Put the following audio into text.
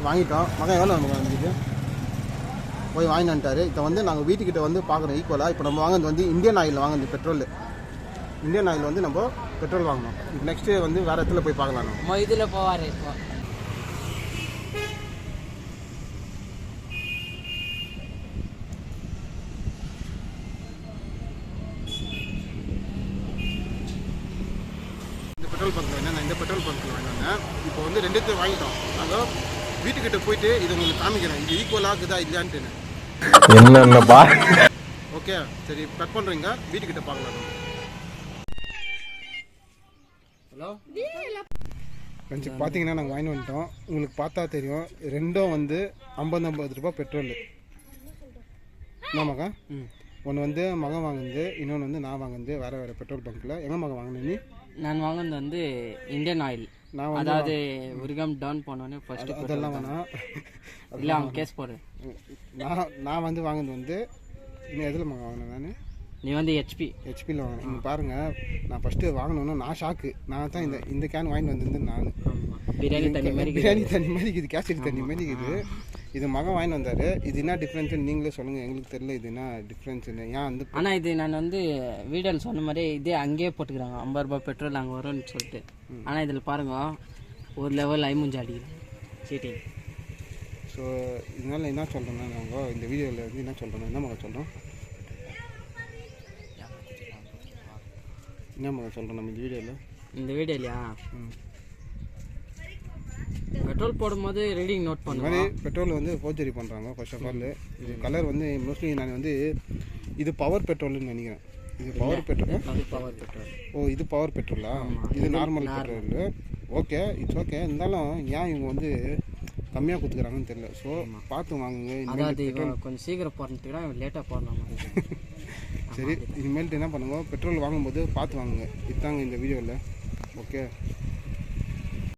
வாங்கிட்டோம். மகன் எவ்வளோ நமக்கு வந்துருக்கு போய் வாங்கிட்டு வந்துட்டார். இப்போ வந்து நாங்கள் வீட்டுக்கிட்ட வந்து பார்க்குறோம் ஈக்குவலாக. இப்போ நம்ம வாங்கினது வந்து இந்தியன் ஆயில் வாங்கினது பெட்ரோல். இந்தியன் ஆயில் வந்து நம்ம பெட்ரோல் வாங்கணும். இப்போ நெக்ஸ்ட்டு வந்து வேறு இடத்துல போய் பார்க்கலாம். நம்ம இதில் போவார் இப்போ. இந்த பெட்ரோல் பங்க்கில் வந்து நான் இந்த பெட்ரோல் பங்க்கில் வாங்கினேன். இப்போ வந்து ரெண்டுத்தையும் வாங்கிட்டோம். நாங்கள் வீட்டுக்கிட்ட போயிட்டு இதை உங்களுக்கு காமிக்கிறேன், இது ஈக்குவலாக இருக்குதா இல்லையான்ட்டு. என்னப்பா ஓகே சரி, கட் பண்ணுறீங்க, வீட்டுக்கிட்ட பார்க்கலாம். ஹலோ ஃப்ரெண்ட்ஸ், பார்த்தீங்கன்னா நாங்கள் வாங்கி வந்துட்டோம். உங்களுக்கு பார்த்தா தெரியும், ரெண்டும் வந்து 50 ரூபா பெட்ரோல். என்ன மகன்? ஒன்று வந்து மகன் வாங்குது, இன்னொன்று வந்து நான் வாங்குது வேறு வேறு பெட்ரோல் பங்க்கில். எங்கே மகன் வாங்கினேன் நீ? நான் வாங்கினது வந்து இந்தியன் ஆயில். நான் அதாவது உருகம் டவுன் பண்ணோன்னே ஃபர்ஸ்ட் அதெல்லாம் வேணாம், இல்லை அவன் கேஸ் போடுறேன். நான் வந்து வாங்கினது வந்து இன்னும் எதில் மகன் வாங்கினேன்? நான் நீ வந்து ஹெச்பியில் வாங்கினேன். இங்கே பாருங்கள், நான் ஃபஸ்ட்டு வாங்கினோன்னு நான் ஷாக்கு. நான் தான் இந்த கேன் வாங்கிட்டு வந்திருந்தேன். நான் பிரியாணி தண்ணி மாதிரி இருக்குது, கேசரி தண்ணி மாதிரி இருக்குது. இது மகன் வாங்கிட்டு வந்தார். இது என்ன டிஃப்ரென்ஸுன்னு நீங்களே சொல்லுங்கள், எங்களுக்கு தெரியல இது என்ன டிஃப்ரென்ஸுன்னு. ஏன் வந்து ஆனால் இது நான் வந்து வீடியோவில் சொன்ன மாதிரி இதே அங்கேயே போட்டுக்கிறாங்க 50 ரூபா பெட்ரோல் அங்கே வரும்னு சொல்லிட்டு. ஆனால் இதில் பாருங்க, ஒரு லெவல் ஐமுஞ்சு அடிக்குது சீட்டிங். ஸோ இதனால் என்ன சொல்கிறோன்னா, நாங்கள் இந்த வீடியோவில் வந்து என்ன சொல்கிறோன்னா, என்ன மகன் சொல்கிறோம் நம்ம இந்த வீடியோலையா பெட்ரோல் போடும்போது ரீடிங் நோட் பண்ண மாதிரி பெட்ரோல் வந்து ஃபோர்ஜரி பண்ணுறாங்க. ஃபர்ஸ்ட் ஆஃப் ஆல் இது கலர் வந்து மோஸ்ட்லி நான் வந்து இது பவர் பெட்ரோல்னு நினைக்கிறேன். இது பவர் பெட்ரோல். ஓ, இது பவர் பெட்ரோலா? இது normal petrol. Okay, it's okay. இருந்தாலும் ஏன் இவங்க வந்து கம்மியாக கொடுத்துக்கிறாங்கன்னு தெரியல. ஸோ பார்த்து வாங்குங்க. பெட்ரோல் கொஞ்சம் சீக்கிரம் போடுறதுக்கு லேட்டாக போடலாம். சரி, இனிமேல்ட்டு என்ன பண்ணுங்க, பெட்ரோல் வாங்கும்போது பார்த்து வாங்குங்க. இதுதாங்க இந்த வீடியோவில். ஓகே.